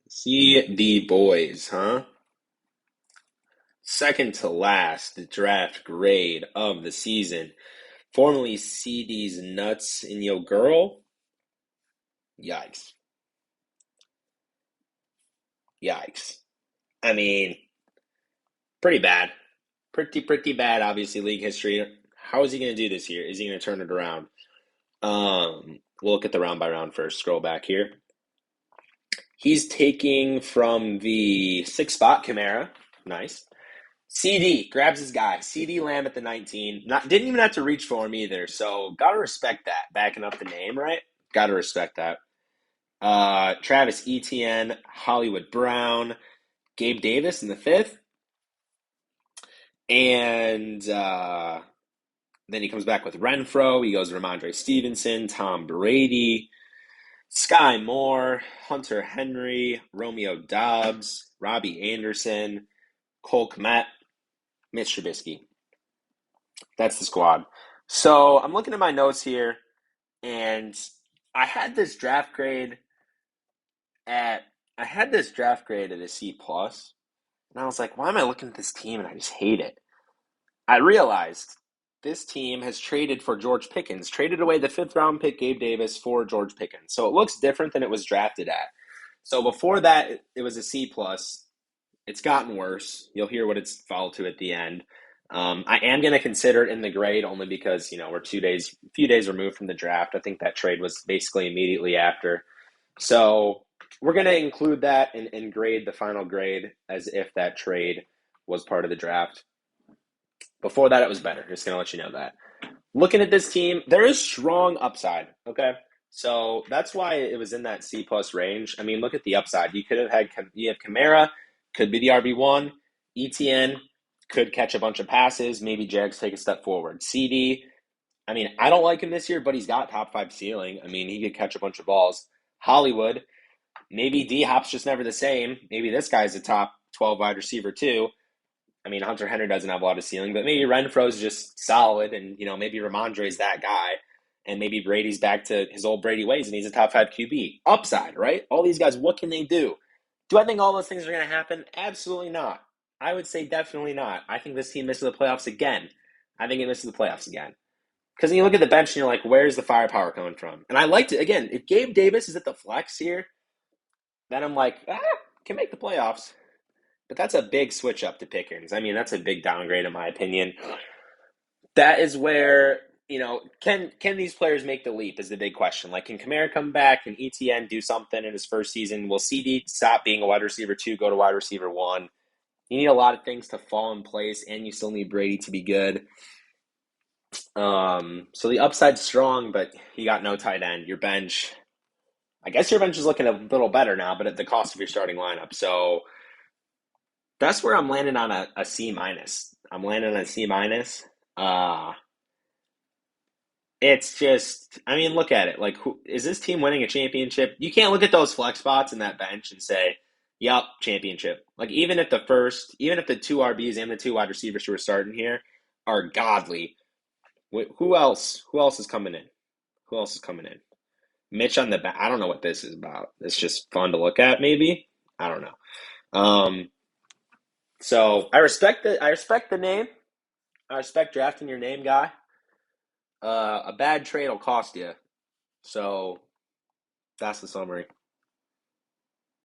CeeDee boys, huh? Second to last draft grade of the season. Formerly CeeDee's nuts in your girl. Yikes. Yikes. I mean, pretty bad. Pretty bad, obviously, league history. How is he going to do this year? Is he going to turn it around? We'll look at the round by round first. Scroll back here. He's taking from the sixth spot, Kamara. Nice. CeeDee grabs his guy. CeeDee Lamb at the 19. Didn't even have to reach for him either. So gotta respect that. Backing up the name, right? Gotta respect that. Travis Etienne, Hollywood Brown, Gabe Davis in the fifth. And then he comes back with Renfro. He goes Ramondre Stevenson, Tom Brady, Sky Moore, Hunter Henry, Romeo Dobbs, Robbie Anderson, Cole Kmet, Mitch Trubisky. That's the squad. So I'm looking at my notes here, and I had this draft grade at a C plus, and I was like, why am I looking at this team and I just hate it? I realized this team has traded for George Pickens, traded away the fifth round pick Gabe Davis for George Pickens. So it looks different than it was drafted at. So before that, it was a C plus. It's gotten worse. You'll hear what it's followed to at the end. I am going to consider it in the grade only because we're a few days removed from the draft. I think that trade was basically immediately after. So we're going to include that and grade the final grade as if that trade was part of the draft. Before that, it was better. Just going to let you know that. Looking at this team, there is strong upside. Okay, so that's why it was in that C plus range. I mean, look at the upside. You have Kamara, could be the RB1. ETN could catch a bunch of passes. Maybe Jags take a step forward. CeeDee, I mean, I don't like him this year, but he's got top 5 ceiling. I mean, he could catch a bunch of balls. Hollywood, maybe D Hop's just never the same. Maybe this guy's a top 12 wide receiver too. I mean, Hunter Henry doesn't have a lot of ceiling, but maybe Renfro's just solid, and maybe Ramondre's that guy, and maybe Brady's back to his old Brady ways, and he's a top 5 QB. Upside, right? All these guys, what can they do? Do I think all those things are going to happen? Absolutely not. I would say definitely not. I think this team misses the playoffs again. I think it misses the playoffs again. Because you look at the bench and you're like, where's the firepower coming from? And I liked it. Again, if Gabe Davis is at the flex here, then I'm like, can make the playoffs. But that's a big switch up to Pickens. I mean, that's a big downgrade in my opinion. That is where, can these players make the leap is the big question. Like, can Kamara come back? Can ETN do something in his first season? Will CeeDee stop being a wide receiver 2, go to wide receiver 1? You need a lot of things to fall in place, and you still need Brady to be good. So the upside's strong, but you got no tight end. Your bench, I guess your bench is looking a little better now, but at the cost of your starting lineup. So that's where I'm landing on a C minus. I'm landing on a C minus. It's just, I mean, look at it. Like, is this team winning a championship? You can't look at those flex spots in that bench and say, "Yup, championship." Like, even if the two RBs and the two wide receivers who are starting here are godly, who else? Who else is coming in? Who else is coming in? Mitch on the back. I don't know what this is about. It's just fun to look at, maybe. I don't know. So I respect the name. I respect drafting your name guy. A bad trade will cost you. So that's the summary.